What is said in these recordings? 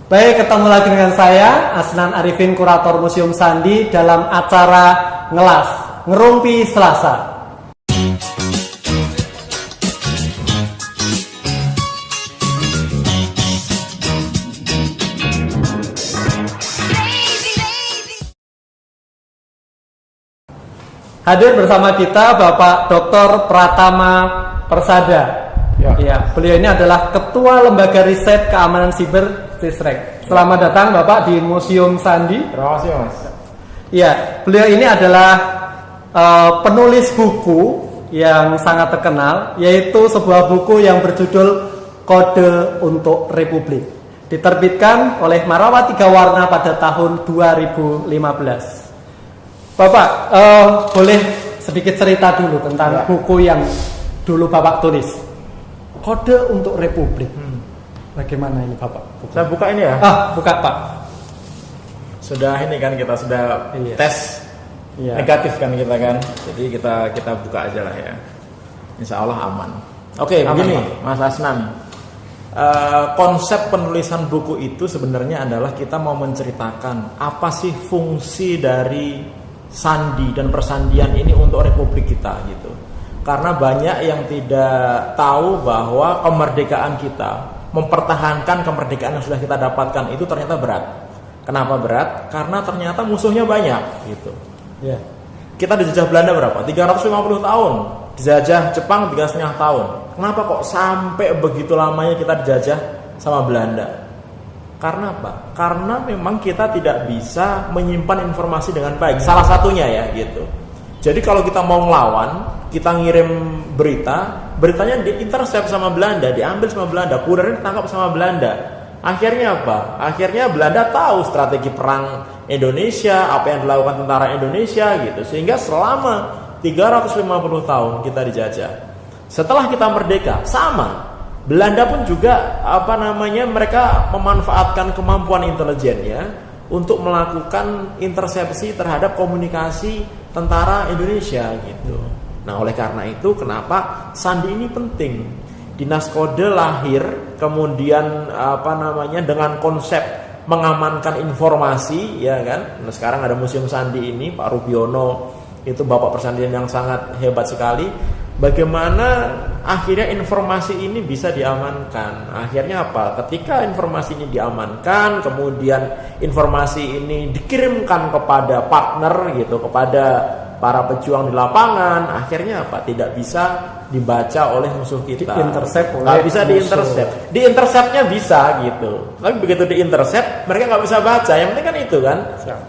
Baik, ketemu lagi dengan saya, Asnan Arifin, kurator Museum Sandi dalam acara Ngelas, Ngerumpi Selasa. Hadir bersama kita Bapak Dr. Pratama Persada. Ya, beliau ini adalah Ketua Lembaga Riset Keamanan Siber CISREC. Selamat datang Bapak di Museum Sandi. Terima kasih Mas. Ya, beliau ini adalah penulis buku yang sangat terkenal, yaitu sebuah buku yang berjudul Kode untuk Republik. Diterbitkan oleh Marawa Tiga Warna pada tahun 2015. Bapak, boleh sedikit cerita dulu tentang buku yang dulu Bapak tulis, Kode untuk Republik. Bagaimana ini Bapak? Saya buka ini ya. Buka Pak. Sudah ini kan kita sudah tes negatif kan kita kan. Jadi kita buka aja lah ya. Insya Allah aman. Oke, begini Mas Asnan. Konsep penulisan buku itu sebenarnya adalah kita mau menceritakan apa sih fungsi dari sandi dan persandian ini untuk republik kita gitu. Karena banyak yang tidak tahu bahwa kemerdekaan kita, mempertahankan kemerdekaan yang sudah kita dapatkan itu ternyata berat. Kenapa berat? Karena ternyata musuhnya banyak gitu. Kita dijajah Belanda berapa? 350 tahun. Dijajah Jepang 3,5 tahun. Kenapa kok sampai begitu lamanya kita dijajah sama Belanda? Karena apa? Karena memang kita tidak bisa menyimpan informasi dengan baik. Salah satunya ya gitu. Jadi kalau kita mau ngelawan, kita ngirim beritanya diintercept sama Belanda, diambil sama Belanda, kurirnya ditangkap sama Belanda. Akhirnya apa? Akhirnya Belanda tahu strategi perang Indonesia, apa yang dilakukan tentara Indonesia gitu. Sehingga selama 350 tahun kita dijajah. Setelah kita merdeka, sama. Belanda pun juga mereka memanfaatkan kemampuan intelijennya untuk melakukan intersepsi terhadap komunikasi tentara Indonesia gitu. Nah, oleh karena itu kenapa sandi ini penting. Dinas Kode lahir kemudian dengan konsep mengamankan informasi ya kan. Nah, sekarang ada Museum Sandi ini, Pak Rubiono itu Bapak Persandian yang sangat hebat sekali. Bagaimana akhirnya informasi ini bisa diamankan? Akhirnya apa? Ketika informasi ini diamankan, kemudian informasi ini dikirimkan kepada partner gitu, kepada para pejuang di lapangan, akhirnya apa? Tidak bisa dibaca oleh musuh kita. Nggak bisa diintercept. Diinterceptnya bisa gitu. Tapi begitu diintercept, mereka nggak bisa baca. Yang penting kan itu kan.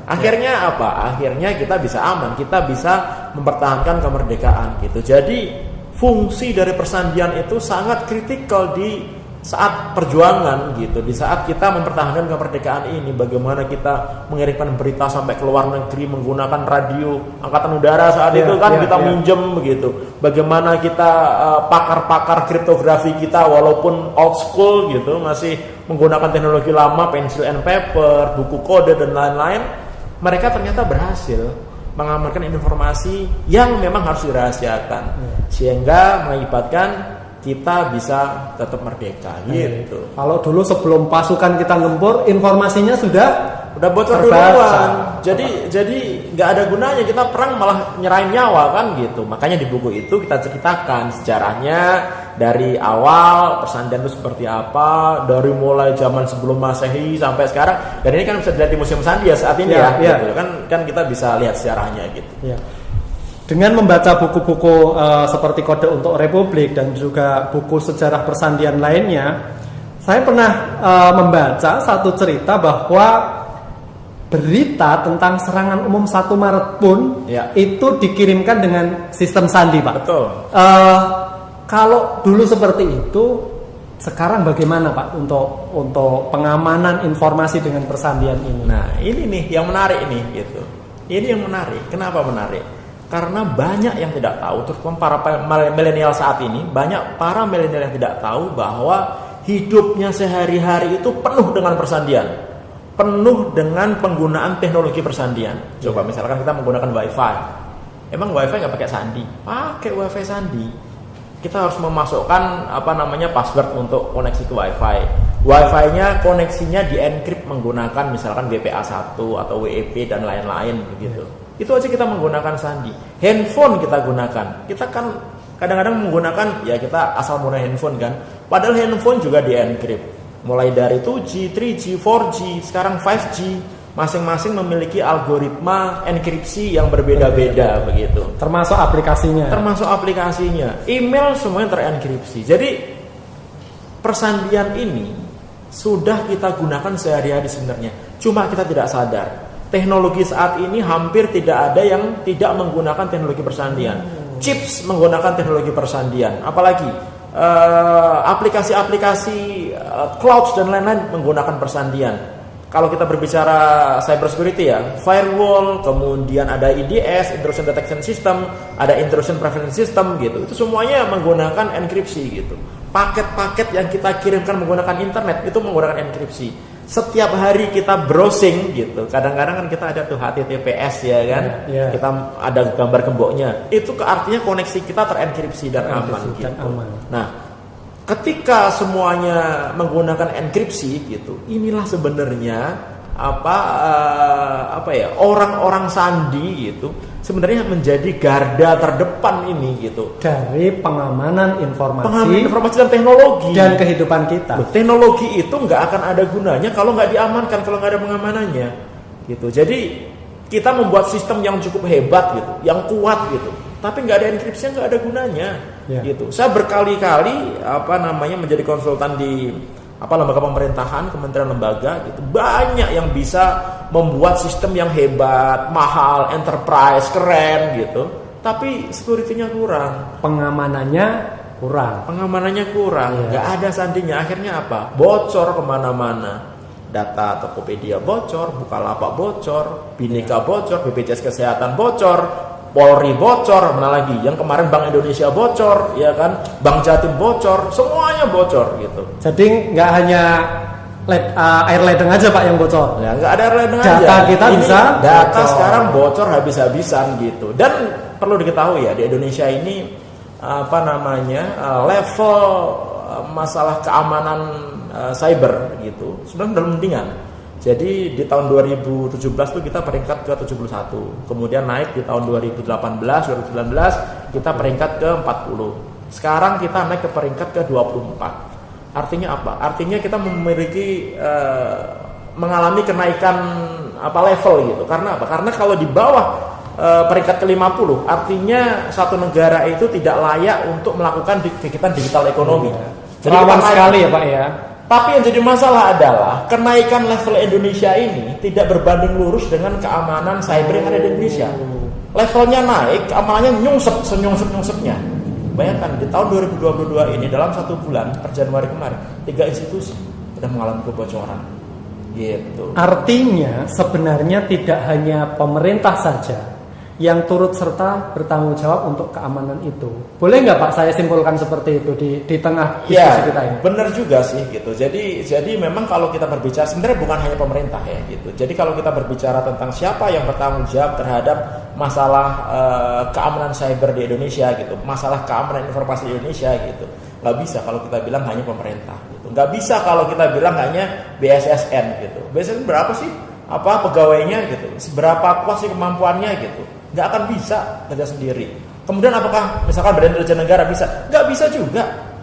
Akhirnya apa? Akhirnya kita bisa aman. Kita bisa mempertahankan kemerdekaan gitu. Jadi fungsi dari persandian itu sangat kritikal di saat perjuangan gitu, di saat kita mempertahankan kemerdekaan ini. Bagaimana kita mengirimkan berita sampai ke luar negeri menggunakan radio angkatan udara saat itu kan kita minjem begitu. Bagaimana kita pakar-pakar kriptografi kita walaupun old school gitu masih menggunakan teknologi lama, pencil and paper, buku kode dan lain-lain. Mereka ternyata berhasil mengamankan informasi yang memang harus dirahasiakan sehingga mengakibatkan kita bisa tetap merdeka gitu. Kalau dulu sebelum pasukan kita ngempur, informasinya sudah bocor duluan. Jadi nggak ada gunanya kita perang malah nyerahin nyawa kan gitu. Makanya di buku itu kita ceritakan sejarahnya dari awal persandian itu seperti apa, dari mulai zaman sebelum Masehi sampai sekarang. Dan ini kan bisa dilihat di Museum Sandi ya saat ini gitu. Kan kita bisa lihat sejarahnya gitu. Dengan membaca buku-buku seperti Kode untuk Republik dan juga buku sejarah persandian lainnya, saya pernah membaca satu cerita bahwa berita tentang serangan umum 1 Maret pun itu dikirimkan dengan sistem sandi, Pak. Betul. Kalau dulu seperti itu, sekarang bagaimana Pak untuk pengamanan informasi dengan persandian ini? Nah, ini nih yang menarik nih gitu. Ini yang menarik. Kenapa menarik? Karena banyak yang tidak tahu, terutama para milenial saat ini, banyak para milenial yang tidak tahu bahwa hidupnya sehari-hari itu penuh dengan persandian, penuh dengan penggunaan teknologi persandian. Coba misalkan kita menggunakan WiFi, emang WiFi nggak pakai sandi? Pakai WiFi sandi. Kita harus memasukkan password untuk koneksi ke WiFi. Wi-Fi-nya koneksinya di-encrypt menggunakan misalkan WPA1 atau WEP dan lain-lain begitu. Itu aja kita menggunakan sandi. Handphone kita gunakan. Kita kan kadang-kadang menggunakan, ya kita asal menggunakan handphone kan. Padahal handphone juga di-encrypt. Mulai dari 2G, 3G, 4G, sekarang 5G. Masing-masing memiliki algoritma enkripsi yang berbeda-beda begitu. Termasuk aplikasinya. Email semuanya terenkripsi. Jadi persandian ini sudah kita gunakan sehari-hari sebenarnya. Cuma kita tidak sadar. Teknologi saat ini hampir tidak ada yang tidak menggunakan teknologi persandian. Chips menggunakan teknologi persandian. Apalagi aplikasi-aplikasi cloud dan lain-lain menggunakan persandian. Kalau kita berbicara cyber security ya, firewall, kemudian ada IDS, intrusion detection system, ada intrusion prevention system gitu. Itu semuanya menggunakan enkripsi gitu. Paket-paket yang kita kirimkan menggunakan internet itu menggunakan enkripsi. Setiap hari kita browsing gitu. Kadang-kadang kan kita ada tuh HTTPS ya kan. Kita ada gambar gemboknya. Itu artinya koneksi kita terenkripsi dan aman gitu. Nah, ketika semuanya menggunakan enkripsi gitu, inilah sebenarnya orang-orang sandi gitu sebenarnya menjadi garda terdepan ini gitu dari pengamanan informasi dan teknologi dan kehidupan kita. Teknologi itu nggak akan ada gunanya kalau nggak diamankan, kalau nggak ada pengamanannya gitu. Jadi kita membuat sistem yang cukup hebat gitu, yang kuat gitu, tapi nggak ada enkripsinya, nggak ada gunanya gitu. Saya berkali-kali menjadi konsultan di lembaga pemerintahan, kementerian lembaga gitu. Banyak yang bisa membuat sistem yang hebat, mahal, enterprise, keren gitu. Tapi security-nya kurang, pengamanannya kurang. Nggak ada sandinya. Akhirnya apa? Bocor kemana-mana. Data Tokopedia bocor, Bukalapak bocor, Bhinneka bocor, BPJS Kesehatan bocor, Polri bocor, mana lagi? Yang kemarin Bank Indonesia bocor, ya kan? Bank Jatim bocor, semuanya bocor gitu. Jadi nggak hanya air ledeng aja Pak yang bocor. Ya, nggak ada air ledeng aja. Data kita bisa. Data bocor. Sekarang bocor habis-habisan gitu. Dan perlu diketahui ya, di Indonesia ini level masalah keamanan cyber gitu sudah dalam mendingan. Jadi di tahun 2017 tuh kita peringkat ke 71, kemudian naik di tahun 2018, 2019 kita peringkat ke 40. Sekarang kita naik ke peringkat ke 24. Artinya apa? Artinya kita memiliki mengalami kenaikan level gitu. Karena apa? Karena kalau di bawah peringkat ke-50, artinya satu negara itu tidak layak untuk melakukan kegiatan digital ekonomi. Jadi rawan sekali ya Pak ya. Tapi yang jadi masalah adalah kenaikan level Indonesia ini tidak berbanding lurus dengan keamanan cyber yang ada di Indonesia. Levelnya naik, keamanannya senyungsep-nyungsepnya. Bayangkan di tahun 2022 ini dalam 1 bulan per Januari kemarin 3 institusi sudah mengalami kebocoran. Gitu. Artinya sebenarnya tidak hanya pemerintah saja yang turut serta bertanggung jawab untuk keamanan itu. Boleh nggak Pak saya simpulkan seperti itu di tengah diskusi kita ini? Benar juga sih gitu. Jadi memang kalau kita berbicara sebenarnya bukan hanya pemerintah ya gitu. Jadi kalau kita berbicara tentang siapa yang bertanggung jawab terhadap masalah keamanan cyber di Indonesia gitu, masalah keamanan informasi di Indonesia gitu, nggak bisa kalau kita bilang hanya pemerintah gitu. Nggak bisa kalau kita bilang hanya BSSN gitu. BSSN berapa sih pegawainya gitu? Seberapa kuat sih kemampuannya gitu? Nggak akan bisa kerja sendiri. Kemudian apakah misalkan Badan Intelijen Negara bisa? Nggak bisa juga.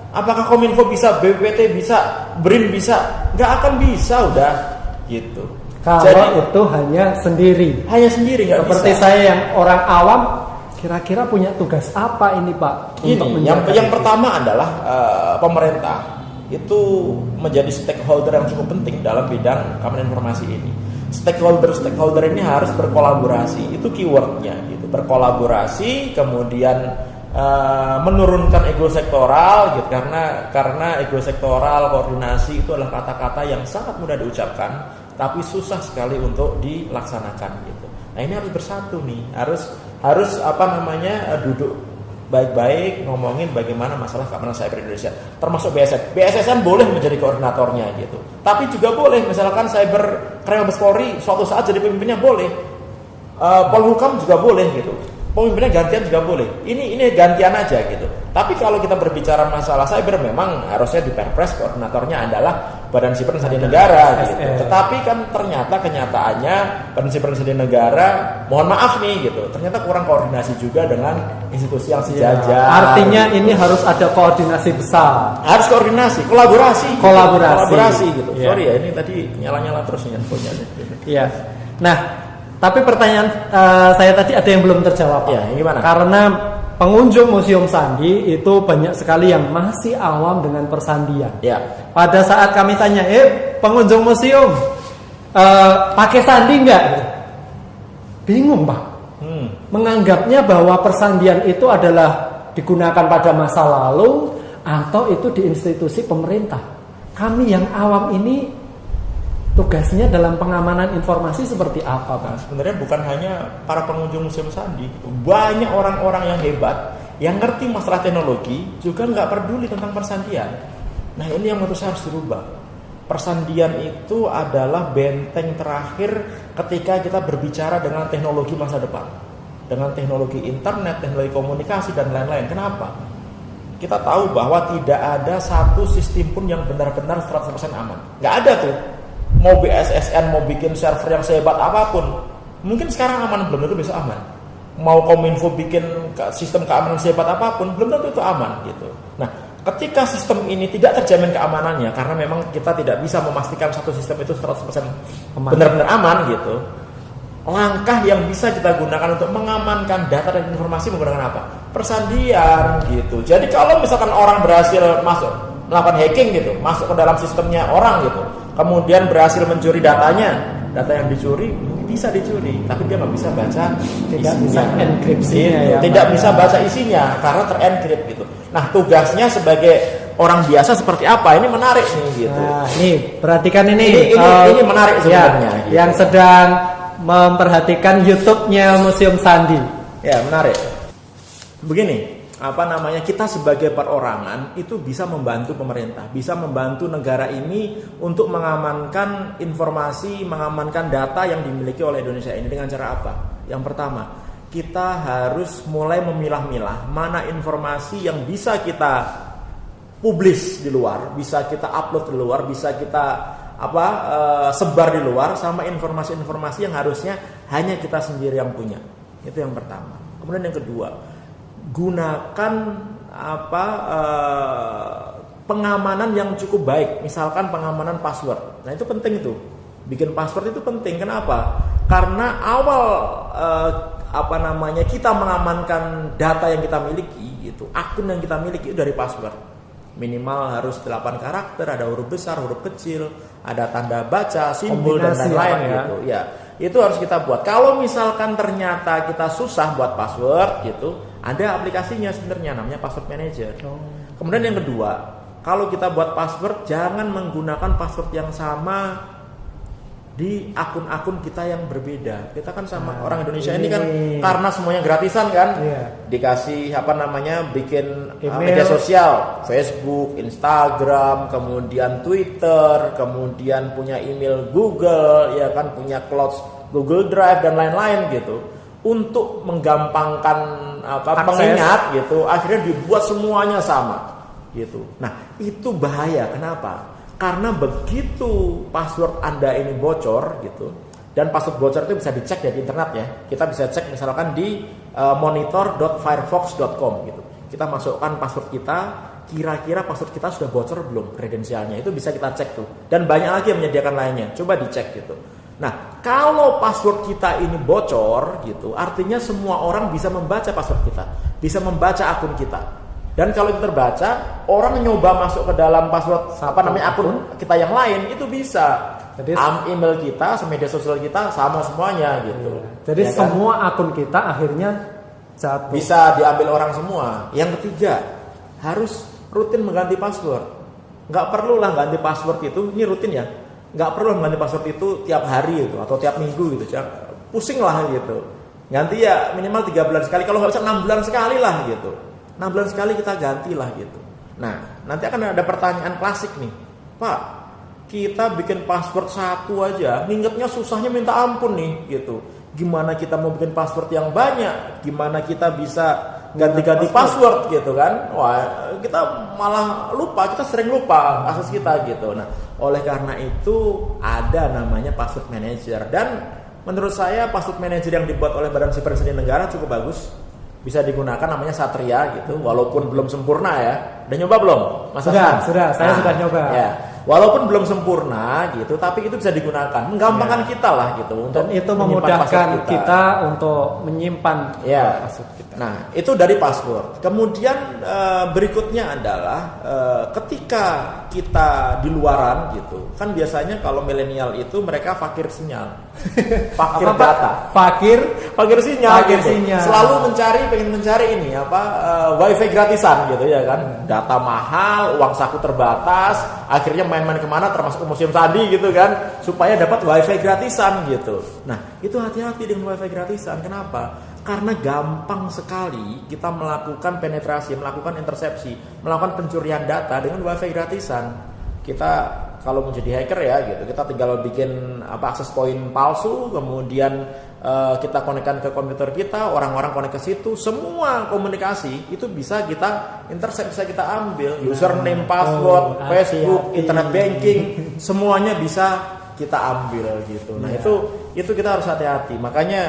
Apakah Kominfo bisa, BPPT bisa, BRIN bisa? Nggak akan bisa udah gitu. Kalau itu hanya sendiri nggak seperti bisa. Saya yang orang awam kira-kira punya tugas apa ini Pak? Ini yang pertama adalah pemerintah itu menjadi stakeholder yang cukup penting dalam bidang keamanan informasi ini. Stakeholder ini harus berkolaborasi, itu keywordnya gitu. Berkolaborasi, kemudian menurunkan ego sektoral gitu, karena ego sektoral, koordinasi itu adalah kata-kata yang sangat mudah diucapkan tapi susah sekali untuk dilaksanakan gitu. Nah ini harus bersatu nih, harus duduk baik-baik ngomongin bagaimana masalah keamanan cyber Indonesia, termasuk BSSN. BSSN boleh menjadi koordinatornya gitu, tapi juga boleh misalkan cyber Krem Mabes Polri suatu saat jadi pemimpinnya boleh, Polhukam juga boleh gitu, pemimpinnya gantian juga boleh. Ini gantian aja gitu. Tapi kalau kita berbicara masalah cyber, memang harusnya di Perpres koordinatornya adalah Badan Siber dan Sandi Negara gitu. Tetapi kan ternyata kenyataannya Badan Siber dan Sandi Negara, mohon maaf nih gitu, ternyata kurang koordinasi juga dengan institusi yang sejajar. Artinya ini harus ada koordinasi besar. Harus koordinasi, kolaborasi gitu. Sorry ya, ini tadi nyala-nyala terus nih handphonenya. Iya. Nah, tapi pertanyaan saya tadi ada yang belum terjawab. Ya, gimana? Karena pengunjung Museum Sandi itu banyak sekali yang masih awam dengan persandian. Ya. Pada saat kami tanya, pengunjung museum pakai sandi nggak? Bingung, Pak. Menganggapnya bahwa persandian itu adalah digunakan pada masa lalu atau itu di institusi pemerintah. Kami yang awam ini tugasnya dalam pengamanan informasi seperti apa, Pak? Nah, sebenarnya bukan hanya para pengunjung Museum Sandi, banyak orang-orang yang hebat yang ngerti masalah teknologi juga nggak peduli tentang persandian. Nah, ini yang menurut saya harus dirubah. Persandian itu adalah benteng terakhir ketika kita berbicara dengan teknologi masa depan, dengan teknologi internet, teknologi komunikasi dan lain-lain. Kenapa? Kita tahu bahwa tidak ada satu sistem pun yang benar-benar 100% aman. Nggak ada tuh. Mau BSSN, mau bikin server yang sehebat apapun, mungkin sekarang aman, belum tentu besok aman. Mau Kominfo bikin sistem keamanan sehebat apapun, belum tentu itu aman gitu. Nah, ketika sistem ini tidak terjamin keamanannya, karena memang kita tidak bisa memastikan satu sistem itu 100% benar-benar aman gitu. Langkah yang bisa kita gunakan untuk mengamankan data dan informasi menggunakan apa? Persandian gitu. Jadi kalau misalkan orang berhasil melakukan hacking gitu, masuk ke dalam sistemnya orang gitu, kemudian berhasil mencuri datanya, data yang dicuri bisa dicuri, tapi dia nggak bisa baca enkripsinya, tidak bisa baca isinya karena terenkrip gitu. Nah, tugasnya sebagai orang biasa seperti apa? Ini menarik nih gitu. Nah, nih perhatikan ini menarik sebenarnya. Ya, gitu. Yang sedang memperhatikan YouTube-nya Museum Sandi. Ya, menarik. Begini. Kita sebagai perorangan itu bisa membantu pemerintah, bisa membantu negara ini untuk mengamankan informasi, mengamankan data yang dimiliki oleh Indonesia ini dengan cara apa? Yang pertama, kita harus mulai memilah-milah mana informasi yang bisa kita publish di luar, bisa kita upload di luar, bisa kita sebar di luar, sama informasi-informasi yang harusnya hanya kita sendiri yang punya. Itu yang pertama. Kemudian yang kedua, gunakan pengamanan yang cukup baik, misalkan pengamanan password. Nah, itu penting itu. Bikin password itu penting. Kenapa? Karena awal kita mengamankan data yang kita miliki itu, akun yang kita miliki itu dari password. Minimal harus 8 karakter, ada huruf besar, huruf kecil, ada tanda baca, simbol dan lain-lain gitu. Ya, itu harus kita buat. Kalau misalkan ternyata kita susah buat password gitu, ada aplikasinya sebenarnya namanya Password Manager. Kemudian yang kedua, kalau kita buat password jangan menggunakan password yang sama di akun-akun kita yang berbeda. Kita kan sama orang Indonesia ini kan karena semuanya gratisan kan. Dikasih bikin media sosial, Facebook, Instagram, kemudian Twitter, kemudian punya email Google, ya kan, punya cloud Google Drive dan lain-lain gitu. Untuk menggampangkan pengingat gitu, akhirnya dibuat semuanya sama gitu. Nah, itu bahaya. Kenapa? Karena begitu password Anda ini bocor gitu, dan password bocor itu bisa dicek dari internet ya. Kita bisa cek misalkan di monitor.firefox.com gitu. Kita masukkan password kita, kira-kira password kita sudah bocor belum kredensialnya, itu bisa kita cek tuh. Dan banyak lagi yang menyediakan lainnya, coba dicek gitu. Nah, kalau password kita ini bocor gitu, artinya semua orang bisa membaca password kita, bisa membaca akun kita. Dan kalau itu terbaca, orang nyoba masuk ke dalam password akun kita yang lain itu bisa. Jadi email kita, media sosial kita sama semuanya gitu. Jadi ya semua kan? Akun kita akhirnya jatuh. Bisa diambil orang semua. Yang ketiga, harus rutin mengganti password. Nggak perlu lah ganti password itu, ini rutin ya. Nggak perlu mengganti password itu tiap hari itu atau tiap minggu gitu. Pusing lah gitu. Ganti ya minimal 3 bulan sekali, kalau nggak bisa 6 bulan sekali lah gitu. 6 bulan sekali kita gantilah gitu. Nah, nanti akan ada pertanyaan klasik nih. Pak, kita bikin password satu aja, ngingetnya susahnya minta ampun nih gitu. Gimana kita mau bikin password yang banyak? Gimana kita bisa ganti-ganti password gitu kan. Wah, kita malah lupa, kita sering lupa akses kita gitu. Nah, oleh karena itu ada namanya password manager, dan menurut saya password manager yang dibuat oleh Badan Siber Sandi Negara cukup bagus. Bisa digunakan, namanya Satria gitu, walaupun belum sempurna ya. Udah nyoba belum, Mas Hasan? Sudah, saya sudah nyoba. Ya. Walaupun belum sempurna gitu, tapi itu bisa digunakan, menggampangkan kita lah gitu untuk itu memudahkan kita untuk menyimpan password kita. Nah, itu dari password. Kemudian berikutnya adalah ketika kita di luaran gitu, kan biasanya kalau milenial itu mereka fakir sinyal, fakir data, fakir sinyal, selalu pengen mencari ini wifi gratisan gitu ya kan, data mahal, uang saku terbatas, akhirnya main-main kemana termasuk ke Museum Sandi gitu kan, supaya dapat wifi gratisan gitu. Nah, itu hati-hati dengan wifi gratisan. Kenapa? Karena gampang sekali kita melakukan penetrasi, melakukan intersepsi, melakukan pencurian data dengan wifi gratisan. Kita kalau menjadi hacker ya gitu, kita tinggal bikin akses point palsu, kemudian kita konekkan ke komputer kita, orang-orang konek ke situ, semua komunikasi itu bisa kita intercept, bisa kita ambil, username, password, Facebook, internet banking, semuanya bisa kita ambil gitu. Nah, itu kita harus hati-hati. Makanya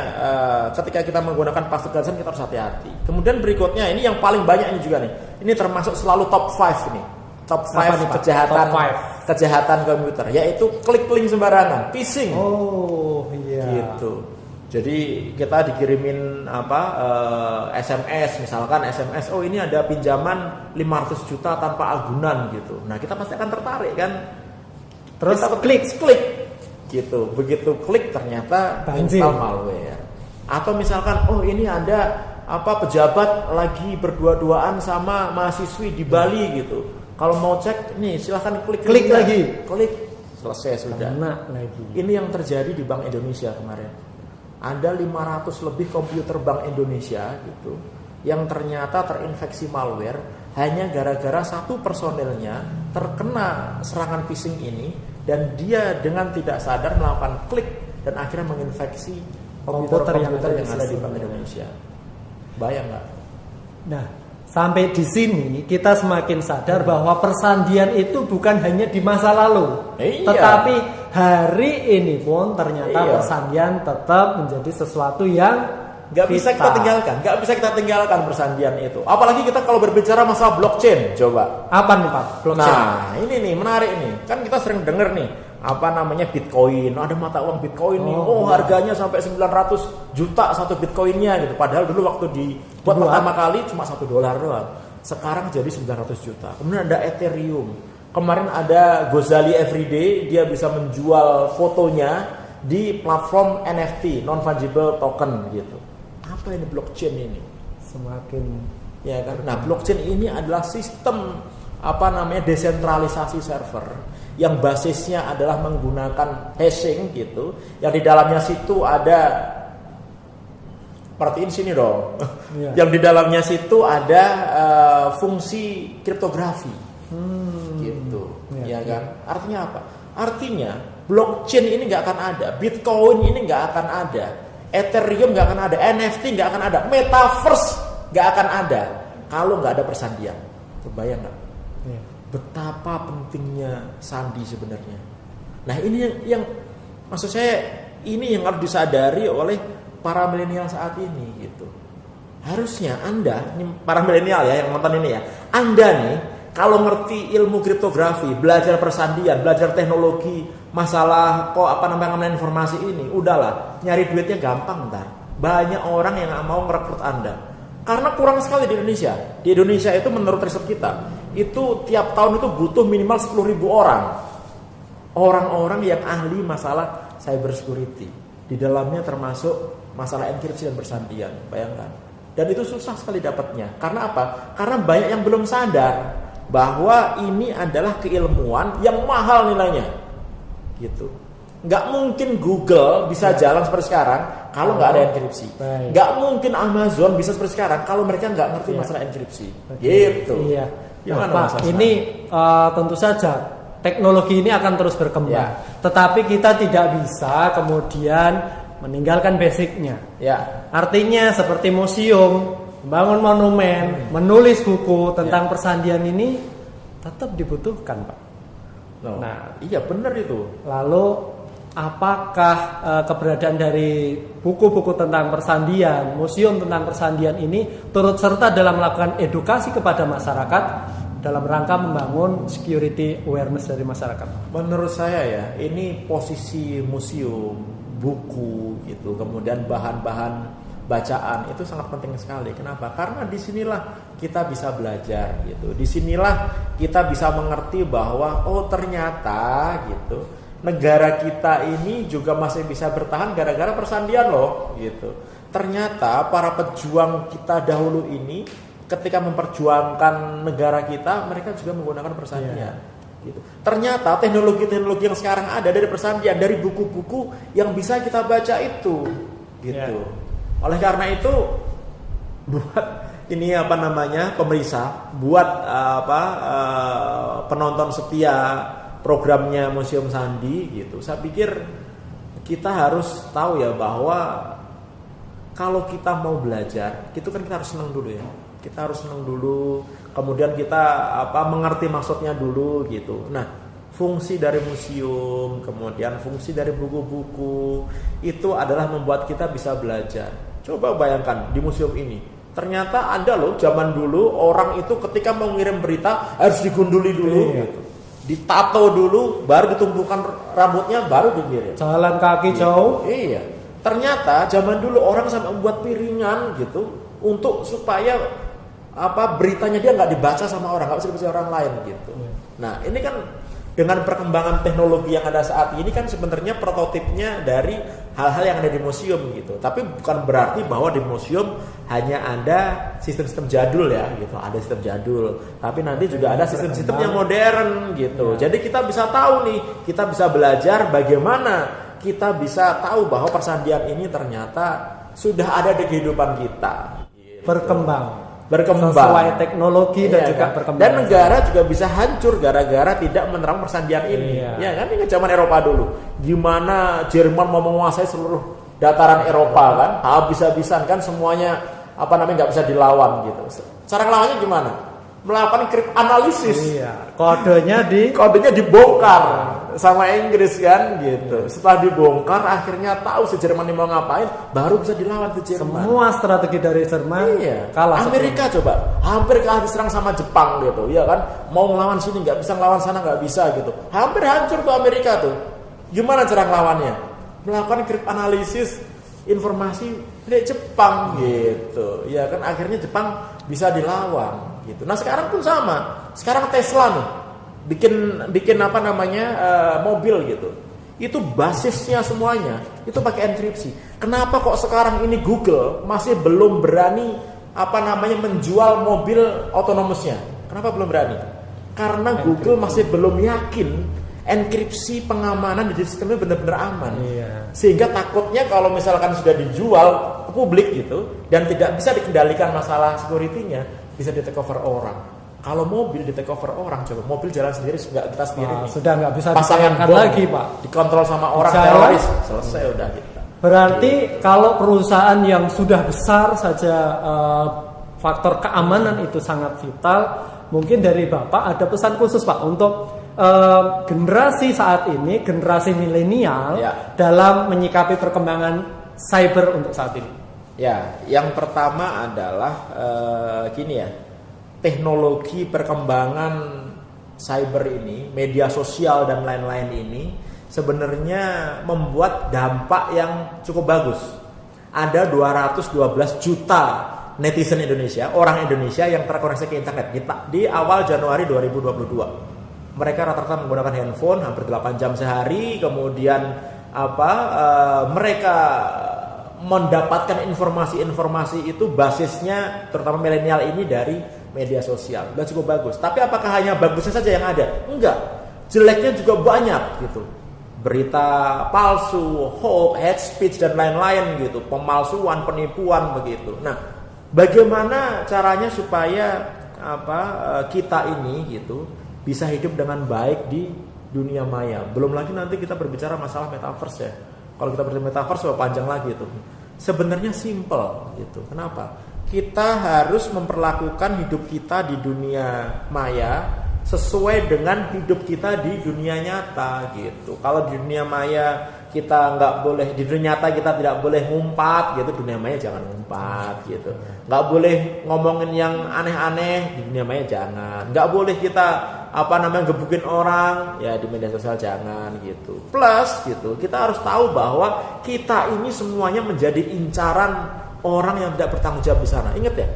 ketika kita menggunakan password gratisan kita harus hati-hati. Kemudian berikutnya ini yang paling banyak ini juga nih. Ini termasuk selalu top 5 nih. Top 5 kejahatan komputer, yaitu klik link sembarangan, phishing. Oh, iya. Gitu. Jadi kita dikirimin SMS, misalkan SMS, oh ini ada pinjaman 500 juta tanpa agunan gitu. Nah, kita pasti akan tertarik kan. Terus kita klik gitu. Begitu klik ternyata install malware. Atau misalkan oh ini ada pejabat lagi berdua-duaan sama mahasiswi di Bali gitu. Kalau mau cek nih silahkan klik lagi. Klik, selesai sudah. Lagi. Ini yang terjadi di Bank Indonesia kemarin. Ada 500 lebih komputer Bank Indonesia gitu yang ternyata terinfeksi malware hanya gara-gara satu personelnya terkena serangan phishing ini, dan dia dengan tidak sadar melakukan klik dan akhirnya menginfeksi komputer yang ada di Bank Indonesia. Bayang nggak? Nah, sampai di sini kita semakin sadar bahwa persandian itu bukan hanya di masa lalu, tetapi hari ini pun ternyata persandian tetap menjadi sesuatu yang nggak bisa kita tinggalkan persandian itu. Apalagi kita kalau berbicara masalah blockchain, coba. Apa nih Pak? Blockchain. Nah, ini nih menarik nih. Kan kita sering dengar nih Bitcoin, ada mata uang Bitcoin nih. Oh, harganya sampai 900 juta satu Bitcoinnya gitu. Padahal dulu waktu dibuat pertama kali cuma $1 doang. Sekarang jadi 900 juta. Kemudian ada Ethereum. Kemarin ada Gozali Everyday, dia bisa menjual fotonya di platform NFT, non fungible token gitu. Apa ini blockchain ini? Semakin ya kan. Nah, blockchain ini adalah sistem desentralisasi server yang basisnya adalah menggunakan hashing gitu, yang di dalamnya situ ada perhatiin sini dong. Yang di dalamnya situ ada fungsi kriptografi. Gitu. Ya kan? Artinya apa? Artinya blockchain ini nggak akan ada, Bitcoin ini nggak akan ada, Ethereum nggak akan ada, NFT nggak akan ada, Metaverse nggak akan ada kalau nggak ada persandian. Kebayang nggak? Betapa pentingnya sandi sebenarnya. Nah, ini yang maksud saya, ini yang harus disadari oleh para milenial saat ini gitu. Harusnya Anda, ini para milenial ya yang nonton ini ya, Anda nih kalau ngerti ilmu kriptografi, belajar persandian, belajar teknologi, masalah informasi ini, udahlah, nyari duitnya gampang ntar. Banyak orang yang nggak mau ngerekrut Anda, karena kurang sekali di Indonesia. Di Indonesia itu menurut riset kita, itu tiap tahun itu butuh minimal 10.000 orang. Orang-orang yang ahli masalah cyber security. Di dalamnya termasuk masalah enkripsi dan persandian, bayangkan. Dan itu susah sekali dapatnya. Karena apa? Karena banyak yang belum sadar bahwa ini adalah keilmuan yang mahal nilainya, gitu. Nggak mungkin Google bisa jalan seperti sekarang kalau nggak ada enkripsi. Nggak mungkin Amazon bisa seperti sekarang kalau mereka nggak ngerti masalah enkripsi. Gitu. Iya. Gimana, Pak? Ini tentu saja teknologi ini akan terus berkembang. Tetapi kita tidak bisa kemudian meninggalkan basicnya. Artinya seperti museum, membangun monumen, menulis buku tentang persandian ini tetap dibutuhkan, Pak. Nah, iya benar itu. Lalu apakah keberadaan dari buku-buku tentang persandian, museum tentang persandian ini turut serta dalam melakukan edukasi kepada masyarakat dalam rangka membangun security awareness dari masyarakat? Menurut saya ya, ini posisi museum, buku gitu, kemudian bahan-bahan bacaan itu sangat penting sekali. Kenapa? Karena disinilah kita bisa belajar gitu. Disinilah kita bisa mengerti bahwa oh ternyata gitu negara kita ini juga masih bisa bertahan gara-gara persandian loh gitu. Ternyata para pejuang kita dahulu ini ketika memperjuangkan negara kita, mereka juga menggunakan persandian. Gitu. Ternyata teknologi-teknologi yang sekarang ada dari persandian, dari buku-buku yang bisa kita baca itu, gitu. Oleh karena itu, buat ini pemirsa, buat penonton setia programnya Museum Sandi, gitu. Saya pikir kita harus tahu ya bahwa kalau kita mau belajar, itu kan kita harus senang dulu ya. Kita harus senang dulu, kemudian kita mengerti maksudnya dulu gitu. Nah, fungsi dari museum, kemudian fungsi dari buku-buku itu adalah membuat kita bisa belajar. Coba bayangkan di museum ini, ternyata ada loh zaman dulu orang itu ketika mau ngirim berita harus digunduli dulu, gitu. Ditato dulu, baru ditumpukan rambutnya, baru dikirim. Jalan kaki jauh. Iya. Ternyata zaman dulu orang sampai membuat piringan gitu untuk supaya beritanya dia nggak dibaca sama orang, nggak bisa dibaca orang lain gitu. Nah ini kan dengan perkembangan teknologi yang ada saat ini kan sebenarnya prototipnya dari hal-hal yang ada di museum gitu. Tapi bukan berarti bahwa di museum hanya ada sistem-sistem jadul ya gitu, ada sistem jadul. Tapi nanti juga ada sistem-sistem yang modern gitu. Jadi kita bisa tahu nih, kita bisa belajar bagaimana kita bisa tahu bahwa persandian ini ternyata sudah ada di kehidupan kita. Gitu. Berkembang Sesuai teknologi dan juga berkembang. Dan negara juga bisa hancur gara-gara tidak menerang persandian ini. Ya kan ini zaman Eropa dulu. Gimana Jerman mau menguasai seluruh dataran Eropa kan? Habis-habisan kan semuanya nggak bisa dilawan gitu. Cara ngelawannya gimana? Melakukan kriptanalisis. Kodenya dibongkar sama Inggris kan gitu. Setelah dibongkar akhirnya tahu si Jerman ini mau ngapain, baru bisa dilawan ke Jerman. Semua strategi dari Jerman kalah. Amerika coba hampir kalah diserang sama Jepang gitu, ya kan? Mau ngelawan sini nggak bisa, ngelawan sana nggak bisa gitu. Hampir hancur tuh Amerika tuh. Gimana cara ngelawannya? Melakukan kriptanalisis informasi dari Jepang gitu. Ya kan akhirnya Jepang bisa dilawan gitu. Nah sekarang pun sama. Sekarang Tesla nih bikin mobil gitu. Itu basisnya semuanya itu pakai enkripsi. Kenapa kok sekarang ini Google masih belum berani menjual mobil otonomusnya? Kenapa belum berani? Karena Google masih belum yakin enkripsi pengamanan di sistemnya benar-benar aman. Sehingga takutnya kalau misalkan sudah dijual ke publik gitu dan tidak bisa dikendalikan masalah security-nya, bisa di take over orang. Kalau mobil di take over orang, coba mobil jalan sendiri nggak kita sendiri nih. Sudah nggak bisa pasangan lagi Pak. Dikontrol sama orang teroris, selesai udah kita. Berarti kalau perusahaan yang sudah besar saja faktor keamanan itu sangat vital. Mungkin dari Bapak ada pesan khusus Pak untuk generasi saat ini, generasi milenial dalam menyikapi perkembangan cyber untuk saat ini. Ya, yang pertama adalah teknologi perkembangan cyber ini, media sosial dan lain-lain ini sebenarnya membuat dampak yang cukup bagus. Ada 212 juta netizen Indonesia, orang Indonesia yang terkoneksi ke internet di awal Januari 2022. Mereka rata-rata menggunakan handphone hampir 8 jam sehari, kemudian mereka mendapatkan informasi-informasi itu basisnya terutama milenial ini dari media sosial. Udah cukup bagus. Tapi apakah hanya bagusnya saja yang ada? Enggak. Jeleknya juga banyak gitu. Berita palsu, hoax, hate speech dan lain-lain gitu, pemalsuan, penipuan begitu. Nah, bagaimana caranya supaya kita ini gitu bisa hidup dengan baik di dunia maya? Belum lagi nanti kita berbicara masalah metaverse ya. Kalau kita berbicara metaverse panjang lagi itu. Sebenarnya simple gitu. Kenapa? kita harus memperlakukan hidup kita di dunia maya sesuai dengan hidup kita di dunia nyata gitu. Kalau di dunia maya kita nggak boleh, di dunia nyata kita tidak boleh ngumpat gitu, dunia maya jangan ngumpat gitu. Nggak boleh ngomongin yang aneh-aneh, di dunia maya jangan. Nggak boleh kita gebukin orang, ya di media sosial jangan gitu. Plus gitu, kita harus tahu bahwa kita ini semuanya menjadi incaran orang yang tidak bertanggung jawab di sana. Ingat ya,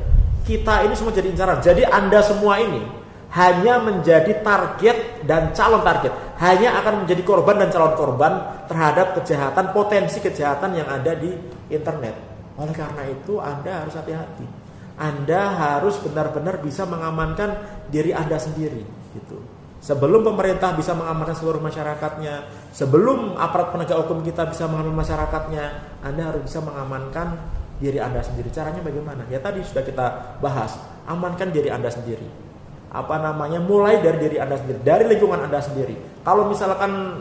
kita ini semua jadi incaran. Jadi Anda semua ini hanya menjadi target dan calon target, hanya akan menjadi korban dan calon korban terhadap kejahatan, potensi kejahatan yang ada di internet. Oleh karena itu Anda harus hati-hati. Anda harus benar-benar bisa mengamankan diri Anda sendiri gitu. Sebelum pemerintah bisa mengamankan seluruh masyarakatnya, sebelum aparat penegak hukum kita bisa mengamankan masyarakatnya, Anda harus bisa mengamankan diri Anda sendiri. Caranya bagaimana? Ya tadi sudah kita bahas, amankan diri Anda sendiri. Mulai dari diri Anda sendiri, dari lingkungan Anda sendiri. Kalau misalkan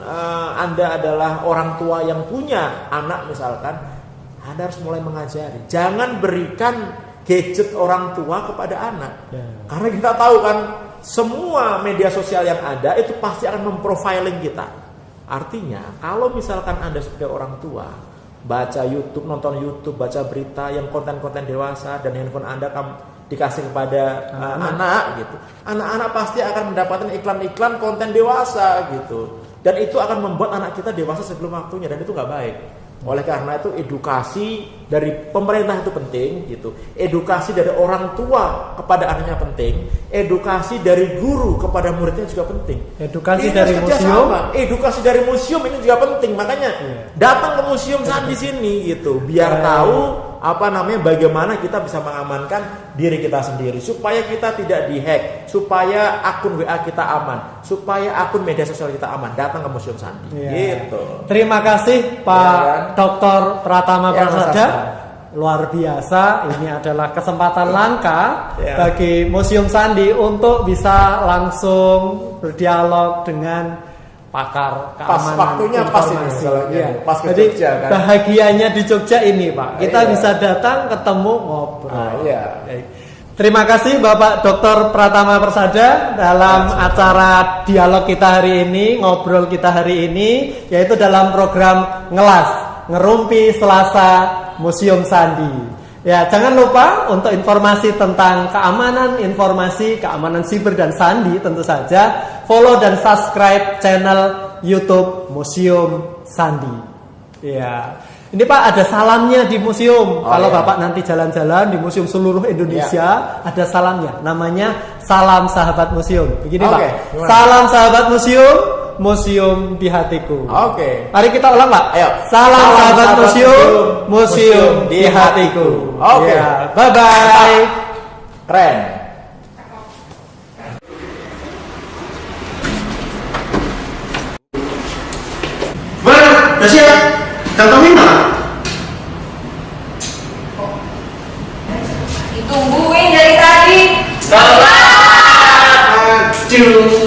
Anda adalah orang tua yang punya anak misalkan, Anda harus mulai mengajari. Jangan berikan gadget orang tua kepada anak. Karena kita tahu kan, semua media sosial yang ada itu pasti akan memprofiling kita. Artinya, kalau misalkan Anda sebagai orang tua baca YouTube, nonton YouTube, baca berita yang konten-konten dewasa dan handphone Anda dikasih kepada anak gitu, anak-anak pasti akan mendapatkan iklan-iklan konten dewasa gitu, dan itu akan membuat anak kita dewasa sebelum waktunya, dan itu nggak baik. Oleh karena itu edukasi dari pemerintah itu penting gitu, edukasi dari orang tua kepada anaknya penting, edukasi dari guru kepada muridnya juga penting, edukasi dari museum, edukasi dari museum ini juga penting. Makanya datang ke museum saat di sini gitu, biar tahu bagaimana kita bisa mengamankan diri kita sendiri, supaya kita tidak dihack, supaya akun WA kita aman, supaya akun media sosial kita aman. Datang ke Museum Sandi. Gitu. Terima kasih Pak Dr. Pratama Prasada. Luar biasa, ini adalah kesempatan langka bagi Museum Sandi untuk bisa langsung berdialog dengan pakar keamanan waktunya informasi. Pas ke Jadi Jogja, kan? Bahagianya di Jogja ini Pak, kita bisa datang, ketemu, ngobrol. Terima kasih Bapak Dr. Pratama Persada dalam acara dialog kita hari ini, ngobrol kita hari ini, yaitu dalam program Ngelas, Ngerumpi Selasa Museum Sandi. Ya, jangan lupa untuk informasi tentang keamanan informasi, keamanan siber dan sandi, tentu saja follow dan subscribe channel YouTube Museum Sandi. Ya. Ini Pak ada salamnya di museum. Kalau Bapak nanti jalan-jalan di museum seluruh Indonesia, ada salamnya. Namanya Salam Sahabat Museum. Begini Pak. Gimana? Salam Sahabat Museum, museum di hatiku. Mari kita ulang Pak. Ayo. Salam Sahabat Museum, museum di hatiku. Bye bye. Keren. Udah siap? Kantongin mana? Ditungguin dari tadi. Aduh.